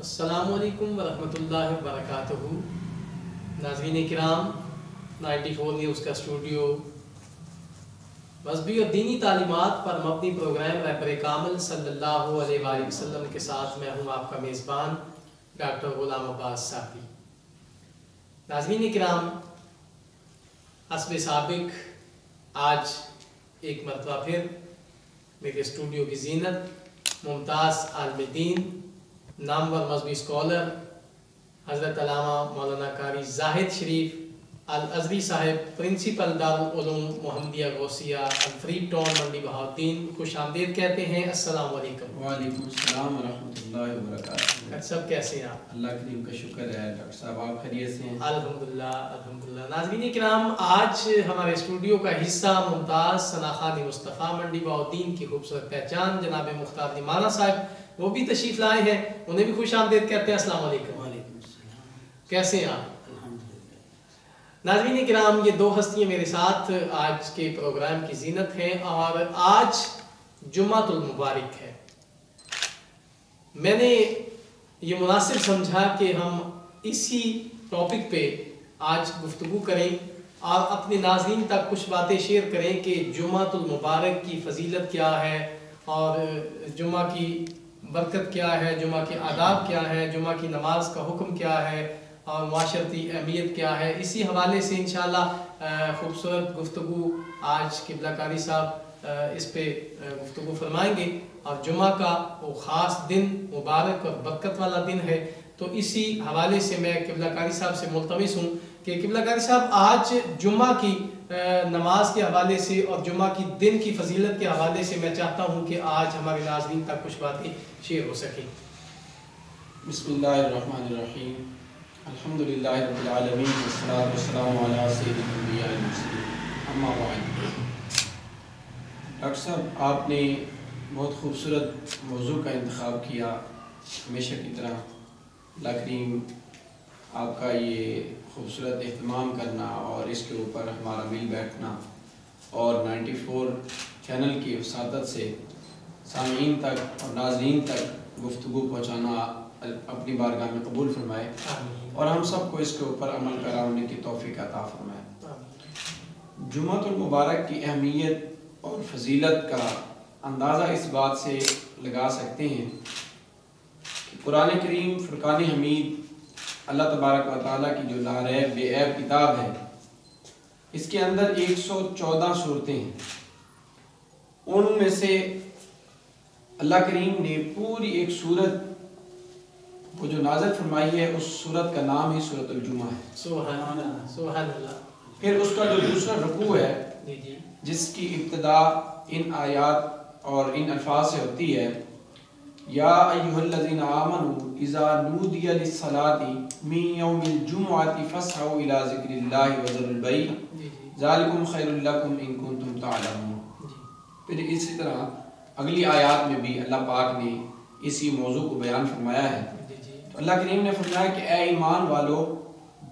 السلام علیکم ورحمۃ اللہ وبرکاتہ۔ ناظرین کرام، 94 نیوز کا اسٹوڈیو مذہبی اور دینی تعلیمات پر مبنی پروگرام رہبر کامل صلی اللہ علیہ وآلہ وسلم کے ساتھ میں ہوں آپ کا میزبان ڈاکٹر غلام عباس صاحبی۔ ناظرین کرام، حسب سابق آج ایک مرتبہ پھر میرے اسٹوڈیو کی زینت ممتاز عالم دین، نامور مذہبی اسکالر حضرت علامہ مولانا قاری زاہد شریف الازری صاحب، پرنسپل دارالعلوم محمدیہ غوثیہ الفریڈ ٹاؤن منڈی بہاؤالدین، خوش آمدید کہتے ہیں۔ السلام علیکم۔ وعلیکم السلام ورحمۃ اللہ وبرکاتہ۔ ڈاکٹر صاحب کیسے ہیں آپ؟ اللہ کریم کا شکر ہے ڈاکٹر صاحب، آپ خیریت سے ہیں؟ الحمدللہ الحمدللہ۔ ناظرین کرام، آج ہمارے اسٹوڈیو کا حصہ ممتاز ثناخانی مصطفیٰ منڈی بہاؤالدین کی خوبصورت پہچان جناب مختار نعمانہ صاحب، وہ بھی تشریف لائے ہیں، انہیں بھی خوش آمدید کہتے ہیں۔ السلام علیکم۔ وعلیکم السلام۔ کیسے ہیں آپ؟ الحمدللہ۔ ناظرین کرام، یہ دو ہستیاں میرے ساتھ آج کے پروگرام کی زینت ہیں، اور آج جمعۃ المبارک ہے۔ میں نے یہ مناسب سمجھا کہ ہم اسی ٹاپک پہ آج گفتگو کریں اور اپنے ناظرین تک کچھ باتیں شیئر کریں کہ جمعۃ المبارک کی فضیلت کیا ہے، اور جمعہ کی برکت کیا ہے، جمعہ کے آداب کیا ہے، جمعہ کی نماز کا حکم کیا ہے، اور معاشرتی اہمیت کیا ہے۔ اسی حوالے سے انشاءاللہ خوبصورت گفتگو آج قبلہ قاری صاحب اس پہ گفتگو فرمائیں گے، اور جمعہ کا وہ خاص دن مبارک اور برکت والا دن ہے، تو اسی حوالے سے میں قبلہ قاری صاحب سے ملتمس ہوں کہ قبلہ قاری صاحب آج جمعہ کی نماز کے حوالے سے اور جمعہ کی دن کی فضیلت کے حوالے سے میں چاہتا ہوں کہ آج ہمارے ناظرین تک کچھ باتیں شیئر ہو سکیں۔ بسم اللہ الرحمن الرحیم، الحمدللہ رب العالمین، والصلاة والسلام علی سید الانبیاء والمرسلین، اما بعد۔ ڈاکٹر صاحب، آپ نے بہت خوبصورت موضوع کا انتخاب کیا، ہمیشہ کی طرح۔ اللہ کریم آپ کا یہ خوبصورت اہتمام کرنا اور اس کے اوپر ہمارا مل بیٹھنا، اور 94 چینل کی وساطت سے سامعین تک اور ناظرین تک گفتگو پہنچانا اپنی بارگاہ میں قبول فرمائے، اور ہم سب کو اس کے اوپر عمل پیرا ہونے کی توفیق عطا فرمائے۔ جمعۃ المبارک کی اہمیت اور فضیلت کا اندازہ اس بات سے لگا سکتے ہیں کہ قرآن کریم فرقان حمید اللہ تبارک و تعالیٰ کی جو لا ریب بے عیب کتاب ہے، اس کے اندر 114 صورتیں ہیں۔ ان میں سے اللہ کریم نے پوری ایک صورت کو جو نازل فرمائی ہے، اس صورت کا نام ہی سورۃ الجمعہ ہے۔ سبحان اللہ سبحان اللہ۔ پھر اس کا جو دوسرا رکوع ہے، جس کی ابتدا ان آیات اور ان الفاظ سے ہوتی ہے، یا ایھا الذین آمنوا اذا نودی للصلاۃ من یوم الجمعۃ فاسعوا الی ذکر اللہ وذروا البیع ذالکم خیر لکم ان کنتم تعلمون۔ پھر اسی طرح اگلی آیات میں بھی اللہ پاک نے اسی موضوع کو بیان فرمایا ہے۔ تو اللہ کریم نے فرمایا کہ اے ایمان والو،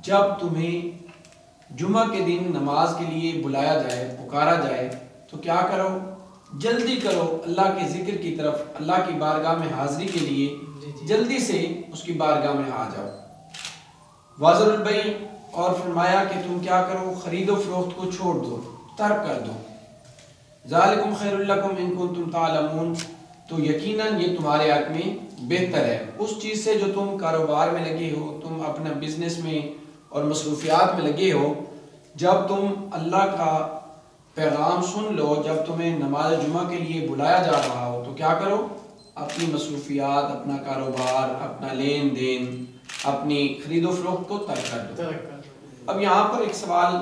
جب تمہیں جمعہ کے دن نماز کے لیے بلایا جائے، پکارا جائے، تو کیا کرو؟ جلدی کرو اللہ کے ذکر کی طرف، اللہ کی بارگاہ میں حاضری کے لیے جلدی سے اس کی بارگاہ میں آ جاؤ۔ وذروا البیع، اور فرمایا کہ تم کیا کرو؟ خرید و فروخت کو چھوڑ دو، ترک کر دو۔ ذالکم خیر لکم ان کنتم تعلمون، تو یقیناً یہ تمہارے حق میں بہتر ہے۔ اس چیز سے جو تم کاروبار میں لگے ہو، تم اپنا بزنس میں اور مصروفیات میں لگے ہو، جب تم اللہ کا پیغام سن لو، جب تمہیں نماز جمعہ کے لیے بلایا جا رہا ہو، تو کیا کرو؟ اپنی مصروفیات، اپنا کاروبار، اپنا لین دین، اپنی خرید و فروخت کو ترک کر دو۔ اب یہاں پر ایک سوال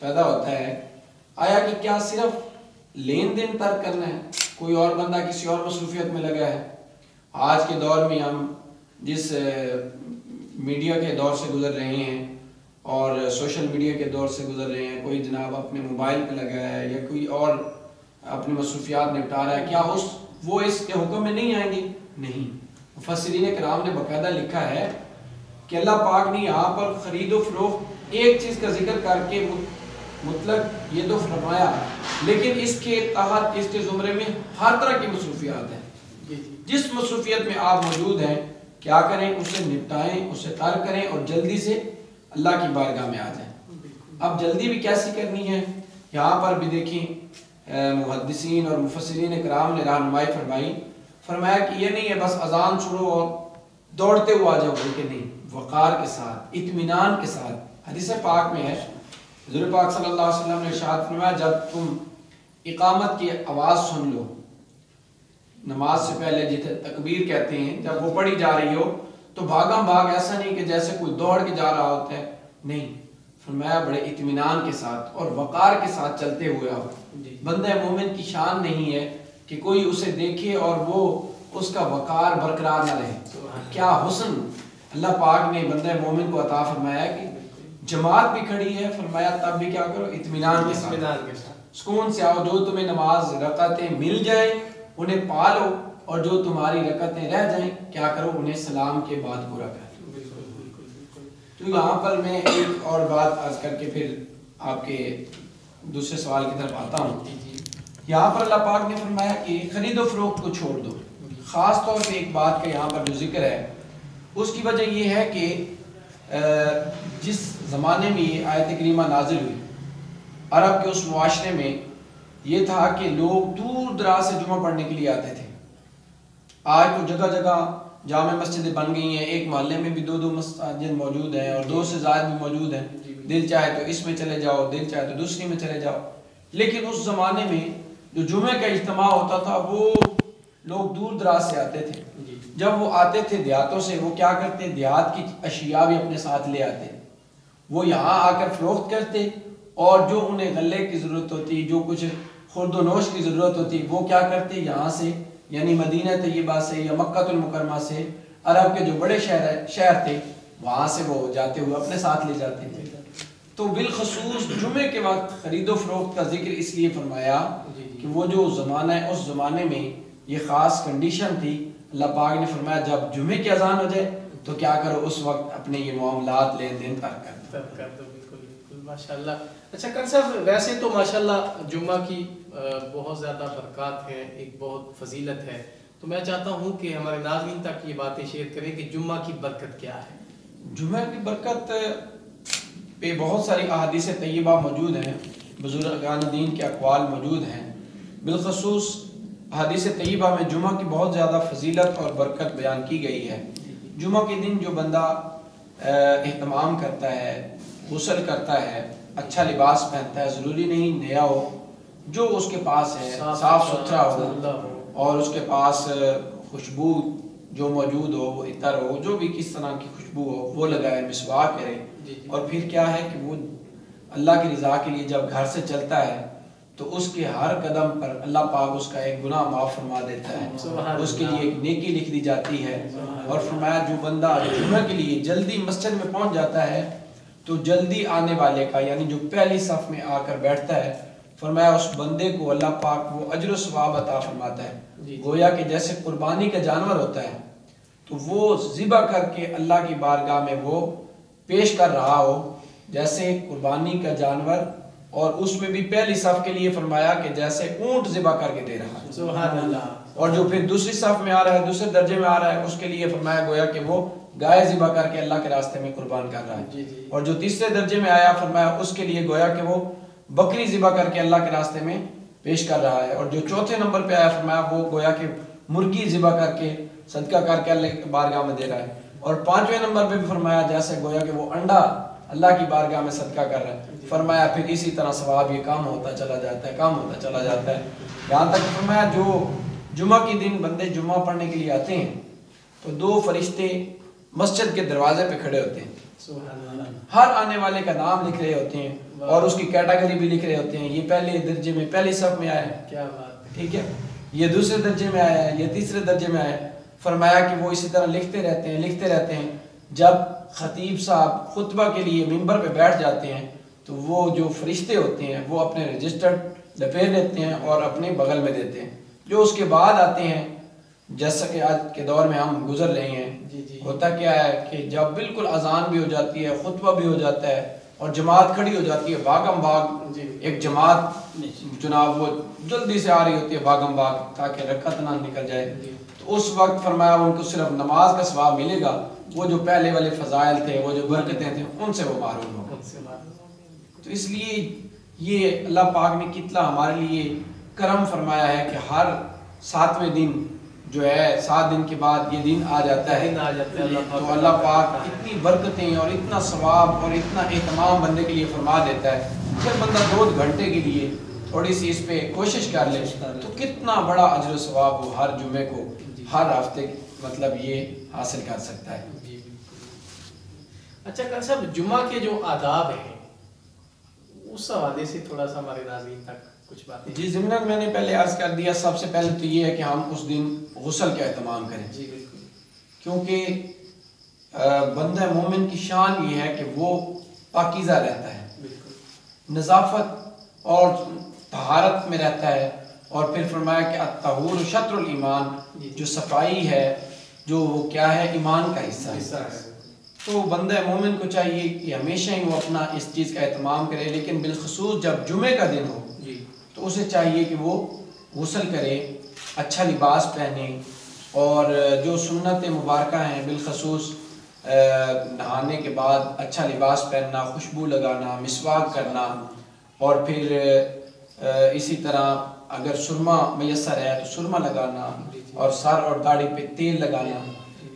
پیدا ہوتا ہے، آیا کہ کیا صرف لین دین ترک کرنا ہے؟ کوئی اور بندہ کسی اور مصروفیت میں لگا ہے؟ آج کے دور میں ہم جس میڈیا کے دور سے گزر رہے ہیں اور سوشل میڈیا کے دور سے گزر رہے ہیں، کوئی جناب اپنے موبائل پہ لگا ہے یا کوئی اور اپنی مصروفیات نپٹا رہا ہے، کیا وہ اس کے حکم میں نہیں آئیں گے؟ نہیں۔ مفسرین کرام نے باقاعدہ لکھا ہے کہ اللہ پاک نے یہاں پر خرید و فروخت ایک چیز کا ذکر کر کے مطلق یہ تو فرمایا، لیکن اس کے تحت اس کے زمرے میں ہر طرح کی مصروفیات ہیں۔ جس مصروفیت میں آپ موجود ہیں، کیا کریں اسے نپٹائیں اسے ترک کریں اور جلدی سے اللہ کی بارگاہ میں آ جائیں. اب جلدی بھی کیسی کرنی ہے یہاں پر بھی دیکھیں محدثین اور مفسرین کرام نے رہنمائی فرمایا کہ یہ نہیں ہے بس اذان چھوڑو اور دوڑتے ہوئے آ جاؤ بلکہ نہیں وقار کے ساتھ اطمینان کے ساتھ. حدیث پاک میں ہے حضور پاک صلی اللہ علیہ وسلم نے ارشاد فرمایا جب تم اقامت کی آواز سن لو نماز سے پہلے جسے تکبیر کہتے ہیں جب وہ پڑھی جا رہی ہو تو بھاگم بھاگ ایسا نہیں کہ جیسے کوئی دوڑ کے جا رہا ہوتا ہے نہیں فرمایا بڑے اطمینان کے ساتھ اور وقار کے ساتھ چلتے ہوئے آؤ. بندہ مومن کی شان نہیں ہے کہ کوئی اسے دیکھے اور وہ اس کا وقار برقرار نہ رہے. کیا حسن اللہ پاک نے بندہ مومن کو عطا فرمایا کہ جماعت بھی کھڑی ہے فرمایا تب بھی کیا کرو اطمینان کے ساتھ سکون سے آؤ. جو تمہیں نماز رکعتیں مل جائیں انہیں پالو اور جو تمہاری رکعتیں رہ جائیں کیا کرو انہیں سلام کے بعد پورا کرو. تو یہاں پر میں ایک اور بات عرض کر کے پھر آپ کے دوسرے سوال کی طرف آتا ہوں. یہاں پر اللہ پاک نے فرمایا کہ خرید و فروخت کو چھوڑ دو. خاص طور پہ ایک بات کا یہاں پر جو ذکر ہے اس کی وجہ یہ ہے کہ جس زمانے میں یہ آیت کریمہ نازل ہوئی عرب کے اس معاشرے میں یہ تھا کہ لوگ دور دراز سے جمعہ پڑھنے کے لیے آتے تھے. آج تو جگہ جگہ جامع مسجدیں بن گئی ہیں ایک محلے میں بھی 2 مساجد موجود ہیں اور 2 سے زائد بھی موجود ہیں. دل چاہے تو اس میں چلے جاؤ دل چاہے تو دوسری میں چلے جاؤ. لیکن اس زمانے میں جو جمعے کا اجتماع ہوتا تھا وہ لوگ دور دراز سے آتے تھے. جب وہ آتے تھے دیہاتوں سے وہ کیا کرتے دیہات کی اشیاء بھی اپنے ساتھ لے آتے. وہ یہاں آ کر فروخت کرتے اور جو انہیں غلے کی ضرورت ہوتی جو کچھ خورد و نوش کی ضرورت ہوتی وہ کیا کرتے یہاں سے یعنی مدینہ طیبہ سے یا مکہ المکرمہ سے عرب کے جو بڑے شہر تھے وہاں سے وہ جاتے ہوئے اپنے ساتھ لے جاتے تھے. تو بالخصوص جمعے کے وقت خرید و فروخت کا ذکر اس لیے فرمایا کہ وہ جو زمانہ ہے اس زمانے میں یہ خاص کنڈیشن تھی. اللہ پاک نے فرمایا جب جمعے کی اذان ہو جائے تو کیا کرو اس وقت اپنے یہ معاملات لین دین ترک کر دو. بالکل ماشاءاللہ. اچھا کن صاحب ویسے تو ماشاءاللہ جمعہ کی بہت زیادہ برکات ہیں ایک بہت فضیلت ہے تو میں چاہتا ہوں کہ ہمارے ناظرین تک یہ باتیں شیئر کریں کہ جمعہ کی برکت کیا ہے. جمعہ کی برکت پہ بہت ساری احادیث طیبہ موجود ہیں بزرگان دین کے اقوال موجود ہیں. بالخصوص احادیث طیبہ میں جمعہ کی بہت زیادہ فضیلت اور برکت بیان کی گئی ہے. جمعہ کے دن جو بندہ اہتمام کرتا ہے غسل کرتا ہے اچھا لباس پہنتا ہے ضروری نہیں نیا ہو جو اس کے پاس ہے صاف ستھرا ہو اور اس کے پاس خوشبو جو موجود ہو وہ عطر ہو جو بھی کس طرح کی خوشبو ہو وہ لگائے مسواک کرے اور پھر کیا ہے کہ وہ اللہ کی رضا کے لیے جب گھر سے چلتا ہے تو اس کے ہر قدم پر اللہ پاک اس کا ایک گناہ معاف فرما دیتا ہے اس کے لیے ایک نیکی لکھ دی جاتی ہے. اور فرمایا جو بندہ جمعہ کے لیے جلدی مسجد میں پہنچ جاتا ہے تو جلدی آنے والے کا یعنی جو پہلی صف میں آ کر بیٹھتا ہے فرمایا اس بندے کو اللہ پاک وہ اجر و ثواب عطا فرماتا ہے. گویا کہ جیسے قربانی کا جانور ہوتا ہے تو وہ ذبح کر کے اللہ کی بارگاہ میں وہ پیش کر رہا ہو جیسے قربانی کا جانور اور اس میں بھی پہلی صف کے لیے فرمایا کہ جیسے اونٹ ذبح کر کے دے رہا ہے. سبحان اللہ. اور جو پھر دوسری صف میں آ رہا ہے دوسرے درجے میں آ رہا ہے اس کے لیے فرمایا گویا کہ وہ گائے ذبح کر کے اللہ کے راستے میں قربان کر رہا ہے. اور جو تیسرے درجے میں آیا فرمایا اس کے لیے گویا کہ وہ بکری ذبح کر کے اللہ کے راستے میں پیش کر رہا ہے. اور جو چوتھے نمبر پہ آیا فرمایا وہ گویا کہ مرغی ذبح کر کے صدقہ کر کے اللہ کی بارگاہ میں دے رہا ہے. اور پانچویں نمبر پہ بھی فرمایا جیسے گویا کہ وہ انڈا اللہ کی بارگاہ میں صدقہ کر رہا ہے. فرمایا پھر اسی طرح ثواب یہ کام ہوتا چلا جاتا ہے کام ہوتا چلا جاتا ہے یہاں تک فرمایا جو جمعہ کے دن بندے جمعہ پڑھنے کے لیے آتے ہیں تو 2 فرشتے مسجد کے دروازے پہ کھڑے ہوتے ہیں. ہر آنے والے کا نام لکھ رہے ہوتے ہیں اور اس کی کیٹیگری بھی لکھ رہے ہوتے ہیں. یہ پہلے درجے میں پہلی صف میں آیا ہے کیا بات ٹھیک ہے یہ دوسرے درجے میں آیا ہے یہ تیسرے درجے میں آیا ہے. فرمایا کہ وہ اسی طرح لکھتے رہتے ہیں. جب خطیب صاحب خطبہ کے لیے ممبر پہ بیٹھ جاتے ہیں تو وہ جو فرشتے ہوتے ہیں وہ اپنے رجسٹرڈ لپیٹ لیتے ہیں اور اپنے بغل میں دیتے ہیں. جو اس کے بعد آتے ہیں جیسا کہ آج کے دور میں ہم گزر رہے ہیں ہوتا کیا ہے کہ جب بالکل اذان بھی ہو جاتی ہے خطبہ بھی ہو جاتا ہے اور جماعت کھڑی ہو جاتی ہے بھاگم بھاگ ایک جماعت جناب وہ جلدی سے آ رہی ہوتی ہے بھاگم بھاگ تاکہ رکعت نہ نکل جائے. تو تو اس وقت فرمایا ان کو صرف نماز کا ثواب ملے گا، وہ جو پہلے والے فضائل تھے، وہ جو برکتیں تھیں، ان سے وہ محروم ہو گئے۔ تو اس لیے یہ اللہ پاک نے کتنا ہمارے لیے کرم فرمایا ہے کہ ہر 7ویں دن جو ہے 7 دن کے بعد یہ دن آ جاتا ہے، تو اللہ پاک اتنی برکتیں اور اتنا ثواب اور اتنا اہتمام بندے کے لیے فرما دیتا ہے۔ پھر بندہ 2 گھنٹے کے لیے تھوڑی سی اس پہ کوشش کر لے تو کتنا بڑا اجر و ثواب وہ ہر جمعے کو ہر ہفتے مطلب یہ حاصل کر سکتا ہے۔ اچھا قاری صاحب، جمعہ کے جو آداب ہیں اس حوالے سے تھوڑا سا ہمارے ناظرین تک کچھ باتیں۔ جی ضمن میں نے پہلے عرض کر دیا، سب سے پہلے تو یہ ہے کہ ہم اس دن غسل کا اہتمام کریں، جی بالکل، کیونکہ بندہ مومن کی شان یہ ہے کہ وہ پاکیزہ رہتا ہے، نظافت اور طہارت میں رہتا ہے، اور پھر فرمایا کہ الطہور شطر الایمان، جو صفائی ہے جو وہ کیا ہے، ایمان کا حصہ ہے۔ تو بندہ مومن کو چاہیے کہ ہمیشہ ہی وہ اپنا اس چیز کا اہتمام کرے، لیکن بالخصوص جب جمعے کا دن ہو تو اسے چاہیے کہ وہ غسل کرے، اچھا لباس پہنے، اور جو سنت مبارکہ ہیں بالخصوص نہانے کے بعد اچھا لباس پہننا، خوشبو لگانا، مسواک کرنا، اور پھر اسی طرح اگر سرما میسر ہے تو سرما لگانا، اور سر اور داڑھی پہ تیل لگانا،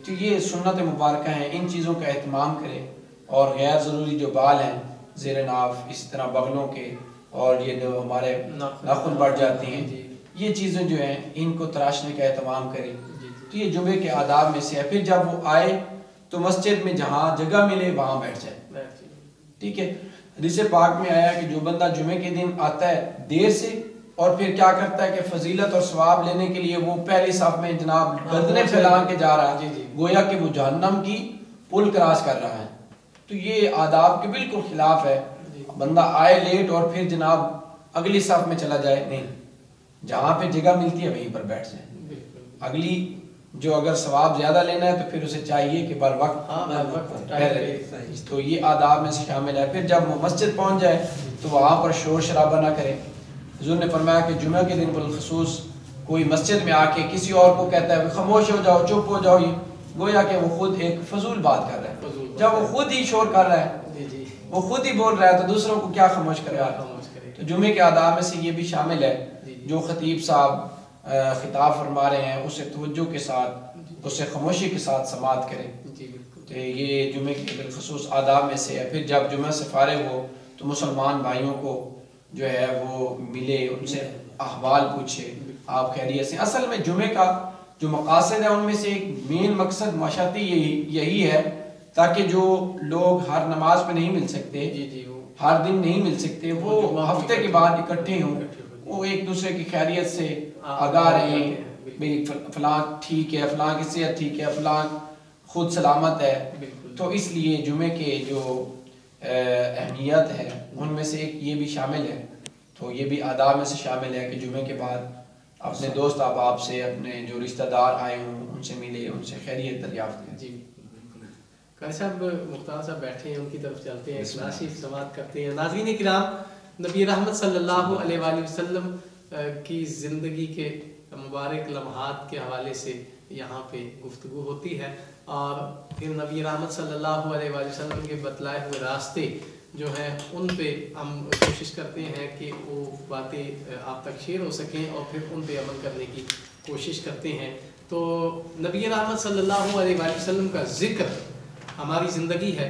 تو یہ سنت مبارکہ ہیں، ان چیزوں کا اہتمام کرے۔ اور غیر ضروری جو بال ہیں زیر ناف، اس طرح بغلوں کے، اور یہ جو ہمارے ناخن بڑھ جاتے ہیں، یہ چیزیں جو ہیں ان کو تراشنے کا اہتمام کرے۔ تو یہ جمعے کے آداب میں سے ہے۔ پھر جب وہ آئے تو مسجد میں جہاں جگہ ملے وہاں بیٹھ جائے، ٹھیک ہے۔ حدیث پاک میں آیا کہ جو بندہ جمعے کے دن آتا ہے دیر سے، اور پھر کیا کرتا ہے کہ فضیلت اور ثواب لینے کے لیے وہ پہلی صف میں جناب گردنیں پھیلا کے جا رہا ہے، گویا کہ وہ جہنم کی پل کراس کر رہا ہے۔ تو یہ آداب کے بالکل خلاف ہے، بندہ آئے لیٹ اور پھر جناب اگلی صف میں چلا جائے، نہیں، جہاں پہ جگہ ملتی ہے وہیں پر بیٹھ جائے۔ اگلی جو اگر ثواب زیادہ لینا ہے تو پھر اسے چاہیے کہ بر وقت پہلے، تو یہ آداب میں سے شامل ہے۔ پھر جب وہ مسجد پہنچ جائے تو وہاں پر شور شرابہ نہ کرے۔ حضور نے فرمایا کہ جمعہ کے دن بالخصوص کوئی مسجد میں آ کے کسی اور کو کہتا ہے خاموش ہو جاؤ، چپ ہو جاؤ، یہ گویا کہ وہ خود ایک فضول بات کر رہا ہے۔ جب وہ خود ہی شور کر رہا ہے، وہ خود ہی بول رہا ہے، تو دوسروں کو کیا خاموش کرے گا؟ تو جمعے کے آداب میں سے یہ بھی شامل ہے، جو خطیب صاحب خطاب فرما رہے ہیں اسے توجہ کے ساتھ، اسے خاموشی کے ساتھ سماعت کریں۔ تو یہ جمعے کے بالخصوص آداب میں سے ہے۔ پھر جب جمعہ سے فارغ ہو تو مسلمان بھائیوں کو جو ہے وہ ملے، ان سے احوال پوچھے، آپ خیریت سے۔ اصل میں جمعے کا جو مقاصد ہے ان میں سے ایک مین مقصد معاشرتی یہی ہے، تاکہ جو لوگ ہر نماز پہ نہیں مل سکتے، ہر دن نہیں مل سکتے، وہ ہفتے کے بعد اکٹھے ہوں، وہ ایک دوسرے کی خیریت سے آگاہ رہیں، بھئی فلاں ٹھیک ہے، فلاں کی صحت ٹھیک ہے، فلاں خود سلامت ہے۔ تو اس لیے جمعے کے جو اہمیت ہے ان میں سے ایک یہ بھی شامل ہے۔ تو یہ بھی آداب میں سے شامل ہے کہ جمعے کے بعد اپنے دوست احباب سے، اپنے جو رشتہ دار آئے ہوں ان سے ملے، ان سے خیریت دریافت کریں۔ جی قاری صاحب، مختار صاحب بیٹھے ہیں، ان کی طرف چلتے ہیں، ناشی سماعت کرتے ہیں۔ ناظرین کرام، نبی رحمت صلی اللہ علیہ وآلہ وسلم کی زندگی کے مبارک لمحات کے حوالے سے یہاں پہ گفتگو ہوتی ہے، اور پھر نبی رحمت صلی اللہ علیہ وآلہ وسلم کے بتلائے ہوئے راستے جو ہیں ان پہ ہم کوشش کرتے ہیں کہ وہ باتیں آپ تک شیئر ہو سکیں، اور پھر ان پہ عمل کرنے کی کوشش کرتے ہیں۔ تو نبی رحمت صلی اللہ علیہ وآلہ وسلم کا ذکر ہماری زندگی ہے،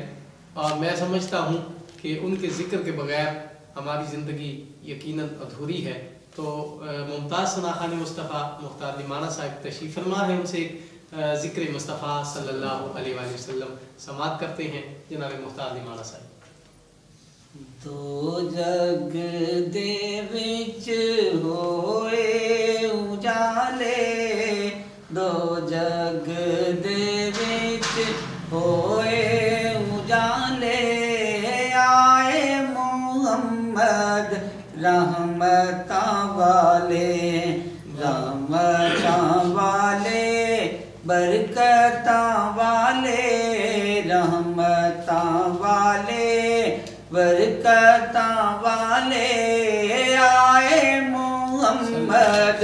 اور میں سمجھتا ہوں کہ ان کے ذکر کے بغیر ہماری زندگی یقیناً ادھوری ہے۔ تو ممتاز ثنا خان مصطفیٰ مختار نعمانہ صاحب تشریف فرما ہے، ان سے ذکر مصطفیٰ صلی اللہ علیہ وآلہ وسلم سماعت کرتے ہیں۔ جناب مختار نعمانہ صاحب۔ دو جگ دے وچ ہوئے اجالے، دو جگ دے وچ ہوئے اجالے، آئے محمد رحمتاں والے، رحمتاں والے، برکتاں والے، رحمتاں والے، برکتاں والے، آئے محمد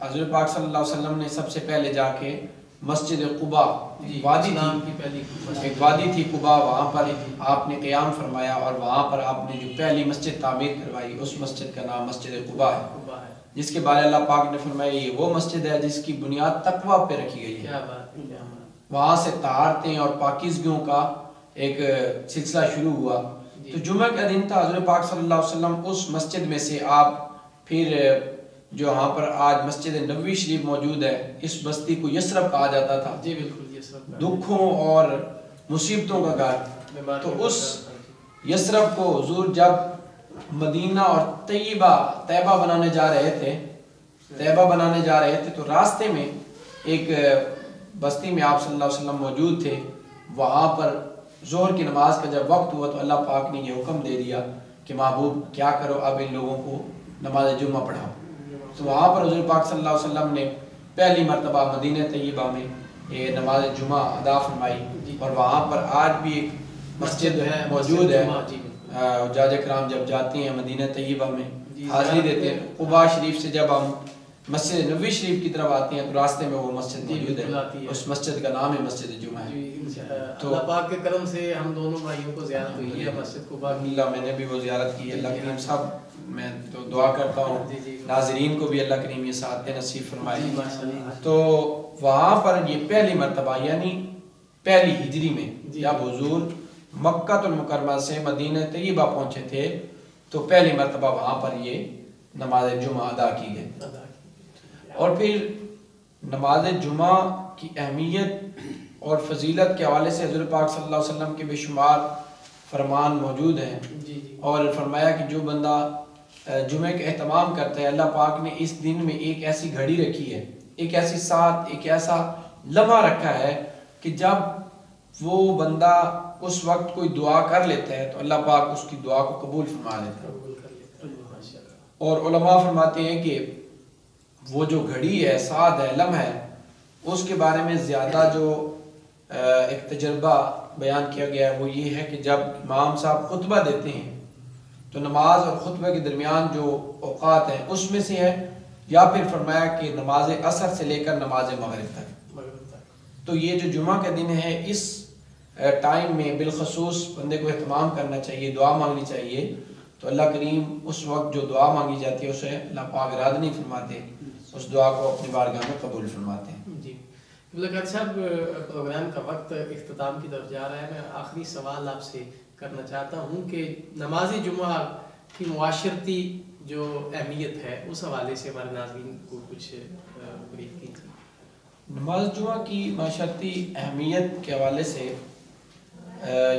حضرت پاک صلی اللہ علیہ وسلم نے سب سے پہلے جا کے مسجد قباء وادی تھی، ایک وادی تھی قباء، وہاں پر آپ نے قیام فرمایا اور وہاں پر آپ نے جو پہلی مسجد تعمیر کروائی اس مسجد کا نام مسجد قباء ہے، جس کے بارے اللہ پاک نے فرمایا یہ وہ مسجد ہے جس کی بنیاد تقوی پہ رکھی گئی ہے۔ وہاں سے طہارتیں اور پاکیزگیوں کا ایک سلسلہ شروع ہوا۔ تو جمعہ کا دن تھا، حضرت پاک صلی اللہ علیہ وسلم اس مسجد میں سے آپ پھر جو وہاں پر آج مسجد نبوی شریف موجود ہے، اس بستی کو یثرب کہا جاتا تھا، جی بالکل یثرب، دکھوں اور مصیبتوں کا گھر۔ تو اس یثرب کو حضور جب مدینہ اور طیبہ بنانے جا رہے تھے تو راستے میں ایک بستی میں آپ صلی اللہ علیہ وسلم موجود تھے۔ وہاں پر ظہر کی نماز کا جب وقت ہوا تو اللہ پاک نے یہ حکم دے دیا کہ محبوب کیا کرو، اب ان لوگوں کو نماز جمعہ پڑھاؤ۔ تو وہاں پر حضور پاک صلی اللہ علیہ وسلم نے پہلی مرتبہ مدینہ طیبہ میں یہ نماز جمعہ ادا فرمائی، اور وہاں پر آج بھی ایک مسجد موجود ہے۔ حجاج کرام جب جاتے ہیں مدینہ طیبہ میں حاضری دیتے ہیں، قباء شریف سے جب ہم مسجد نبوی شریف کی طرف آتے ہیں تو راستے میں وہ مسجد موجود ہے، اس مسجد کا نام ہے مسجد جمعہ ہے۔ تو اللہ پاک کے کرم سے ہم دونوں بھائیوں کو زیارت ہوئی ہے مسجد قباء کی۔ اللہ میں نے بھی وہ زیارت کی ہے، اللہ کریم صاحب میں تو دعا کرتا ہوں ناظرین کو بھی اللہ کریم یہ سعادت نصیب فرمائے۔ تو وہاں پر یہ پہلی مرتبہ یعنی پہلی ہجری میں جب حضور مکہ المکرمہ سے مدینہ طیبہ پہنچے تھے تو پہلی مرتبہ وہاں پر یہ نماز جمعہ ادا کی گئی۔ اور پھر نماز جمعہ کی اہمیت اور فضیلت کے حوالے سے حضرت پاک صلی اللہ علیہ وسلم کے بے شمار فرمان موجود ہیں، اور فرمایا کہ جو بندہ جمعے کا اہتمام کرتا ہے، اللہ پاک نے اس دن میں ایک ایسی گھڑی رکھی ہے، ایک ایسی ساتھ، ایک ایسا لمحہ رکھا ہے کہ جب وہ بندہ اس وقت کوئی دعا کر لیتا ہے تو اللہ پاک اس کی دعا کو قبول فرما لیتا ہے۔ اور علماء فرماتے ہیں کہ وہ جو گھڑی ہے، ساتھ ہے، لمحہ ہے، اس کے بارے میں زیادہ جو ایک تجربہ بیان کیا گیا ہے وہ یہ ہے کہ جب امام صاحب خطبہ دیتے ہیں تو نماز اور خطبہ کے درمیان جو اوقات ہیں اس میں سے ہے، یا پھر فرمایا کہ نماز عصر سے لے کر نماز مغرب تک۔ تو یہ جو جمعہ کا دن ہے اس ٹائم میں بالخصوص بندے کو اہتمام کرنا چاہیے، دعا مانگنی چاہیے، تو اللہ کریم اس وقت جو دعا مانگی جاتی ہے اسے اللہ پاک رد نہیں فرماتے، اس دعا کو اپنی بارگاہ میں قبول فرماتے ہیں۔ جی قاری صاحب، پروگرام کا وقت اختتام کی طرف جا رہا ہے، میں آخری سوال آپ سے کرنا چاہتا ہوں کہ نماز جمعہ کی معاشرتی جو اہمیت ہے اس حوالے سے ہمارے ناظرین کو کچھ بریف کیجیے۔ نماز جمعہ کی معاشرتی اہمیت کے حوالے سے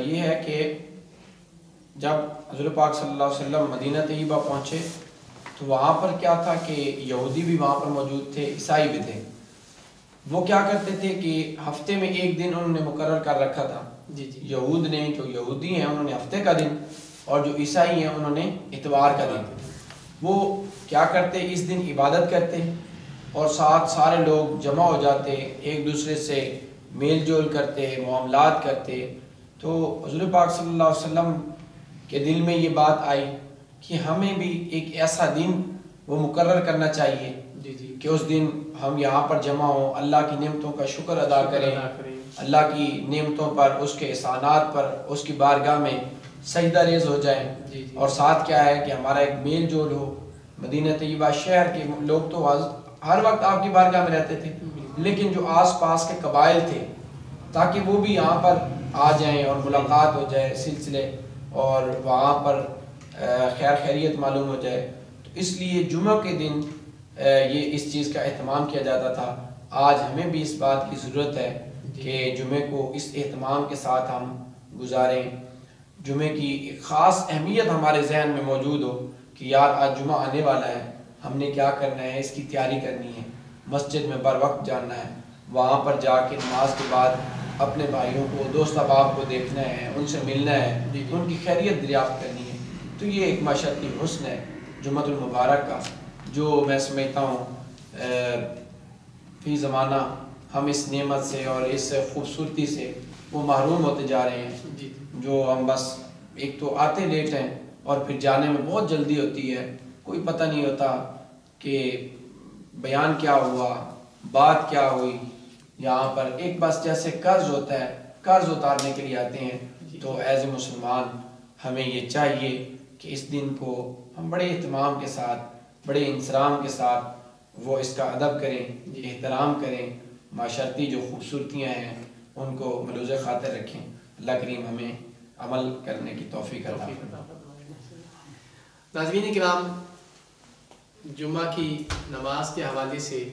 یہ ہے کہ جب حضرت پاک صلی اللہ علیہ وسلم مدینہ طیبہ پہنچے تو وہاں پر کیا تھا کہ یہودی بھی وہاں پر موجود تھے، عیسائی بھی تھے۔ وہ کیا کرتے تھے کہ ہفتے میں ایک دن انہوں نے مقرر کر رکھا تھا، یہود نے، جو یہودی ہیں انہوں نے ہفتے کا دن، اور جو عیسائی ہیں انہوں نے اتوار کا دن۔ وہ کیا کرتے، اس دن عبادت کرتے اور ساتھ سارے لوگ جمع ہو جاتے، ایک دوسرے سے میل جول کرتے، معاملات کرتے۔ تو حضور پاک صلی اللہ علیہ وسلم کے دل میں یہ بات آئی کہ ہمیں بھی ایک ایسا دن وہ مقرر کرنا چاہیے کہ اس دن ہم یہاں پر جمع ہوں، اللہ کی نعمتوں کا شکر ادا کریں، اللہ کی نعمتوں پر، اس کے احسانات پر اس کی بارگاہ میں سجدہ ریز ہو جائیں، اور ساتھ کیا ہے کہ ہمارا ایک میل جول ہو۔ مدینہ طیبہ شہر کے لوگ تو ہر وقت آپ کی بارگاہ میں رہتے تھے، لیکن جو آس پاس کے قبائل تھے تاکہ وہ بھی یہاں پر آ جائیں اور ملاقات ہو جائے سلسلے، اور وہاں پر خیر خیریت معلوم ہو جائے، تو اس لیے جمعہ کے دن یہ اس چیز کا اہتمام کیا جاتا تھا۔ آج ہمیں بھی اس بات کی ضرورت ہے کہ جمعے کو اس اہتمام کے ساتھ ہم گزاریں، جمعے کی ایک خاص اہمیت ہمارے ذہن میں موجود ہو کہ یار آج جمعہ آنے والا ہے، ہم نے کیا کرنا ہے، اس کی تیاری کرنی ہے، مسجد میں بر وقت جانا ہے، وہاں پر جا کے نماز کے بعد اپنے بھائیوں کو، دوست احباب کو دیکھنا ہے، ان سے ملنا ہے، ان کی خیریت دریافت کرنی ہے۔ تو یہ ایک معاشرتی حسن ہے جمعۃ المبارک کا، جو میں سمجھتا ہوں فی زمانہ ہم اس نعمت سے اور اس خوبصورتی سے وہ محروم ہوتے جا رہے ہیں، جو ہم بس ایک تو آتے لیٹ ہیں اور پھر جانے میں بہت جلدی ہوتی ہے، کوئی پتہ نہیں ہوتا کہ بیان کیا ہوا، بات کیا ہوئی، یہاں پر ایک بس جیسے قرض ہوتا ہے، قرض اتارنے کے لیے آتے ہیں، تو ایز اے مسلمان ہمیں یہ چاہیے کہ اس دن کو ہم بڑے اہتمام کے ساتھ، بڑے انصرام کے ساتھ وہ اس کا ادب کریں، احترام کریں، معاشرتی جو خوبصورتیاں ہیں ان کو ملوز خاطر رکھیں۔ اللہ کریم ہمیں عمل کرنے کی توفیق عطا فرمائے۔ ناظرین کرام، جمعہ کی نماز کے حوالے سے،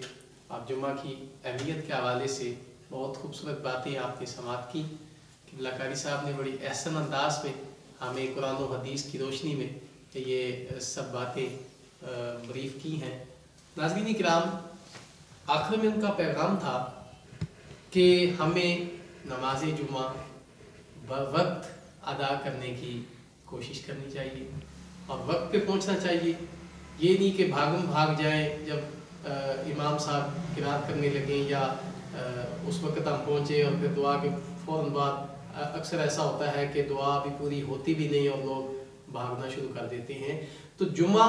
آپ جمعہ کی اہمیت کے حوالے سے بہت خوبصورت باتیں آپ نے سماعت کی۔ قبلہ قاری صاحب نے بڑی احسن انداز میں ہمیں قرآن و حدیث کی روشنی میں یہ سب باتیں بریف کی ہیں۔ ناظرین کرام، آخر میں ان کا پیغام تھا کہ ہمیں نماز جمعہ بوقت ادا کرنے کی کوشش کرنی چاہیے اور وقت پہ پہنچنا چاہیے۔ یہ نہیں کہ بھاگم بھاگ جائیں، جب امام صاحب قرات کرنے لگیں یا اس وقت ہم پہنچے اور پھر دعا کے فوراً بعد اکثر ایسا ہوتا ہے کہ دعا بھی پوری ہوتی بھی نہیں اور لوگ بھاگنا شروع کر دیتے ہیں۔ تو جمعہ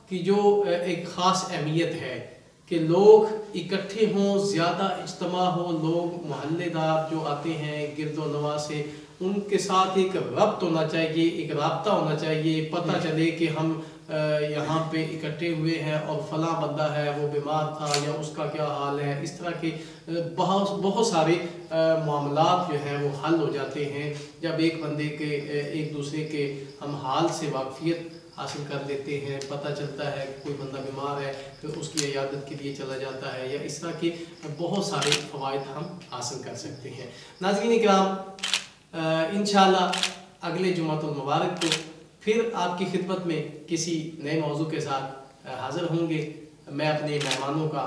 کی جو ایک خاص اہمیت ہے کہ لوگ اکٹھے ہوں، زیادہ اجتماع ہو، لوگ محلے دار جو آتے ہیں گرد و نواح سے، ان کے ساتھ ایک ربط ہونا چاہیے، ایک رابطہ ہونا چاہیے، پتہ چلے کہ ہم یہاں پہ اکٹھے ہوئے ہیں اور فلاں بندہ ہے وہ بیمار تھا یا اس کا کیا حال ہے۔ اس طرح کے بہت سارے معاملات جو ہیں وہ حل ہو جاتے ہیں جب ایک بندے کے ایک دوسرے کے ہم حال سے واقفیت حاصل کر لیتے ہیں، پتہ چلتا ہے کہ کوئی بندہ بیمار ہے پھر اس کی عیادت کے لیے چلا جاتا ہے، یا اس طرح کے بہت سارے فوائد ہم حاصل کر سکتے ہیں۔ ناظرین کرام، انشاءاللہ اگلے جمعۃ المبارک کو پھر آپ کی خدمت میں کسی نئے موضوع کے ساتھ حاضر ہوں گے۔ میں اپنے مہمانوں کا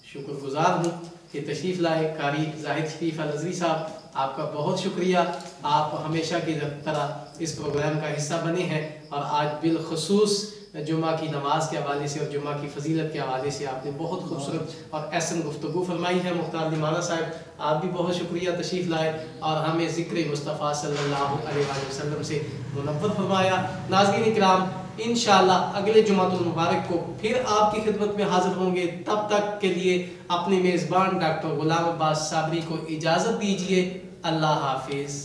شکر گزار ہوں کہ تشریف لائے۔ قاری زاہد شریف الازری صاحب، آپ کا بہت شکریہ، آپ ہمیشہ کی طرح اس پروگرام کا حصہ بنے ہیں اور آج بالخصوص جمعہ کی نماز کے حوالے سے اور جمعہ کی فضیلت کے حوالے سے آپ نے بہت خوبصورت اور احسن گفتگو فرمائی ہے۔ مختار لیمانہ صاحب، آپ بھی بہت شکریہ، تشریف لائے اور ہمیں ذکر مصطفیٰ صلی اللہ علیہ وآلہ وسلم سے منور فرمایا۔ ناظرین کرام، انشاءاللہ اگلے جمعۃ المبارک کو پھر آپ کی خدمت میں حاضر ہوں گے۔ تب تک کے لیے اپنے میزبان ڈاکٹر غلام عباس صابری کو اجازت دیجیے۔ اللہ حافظ۔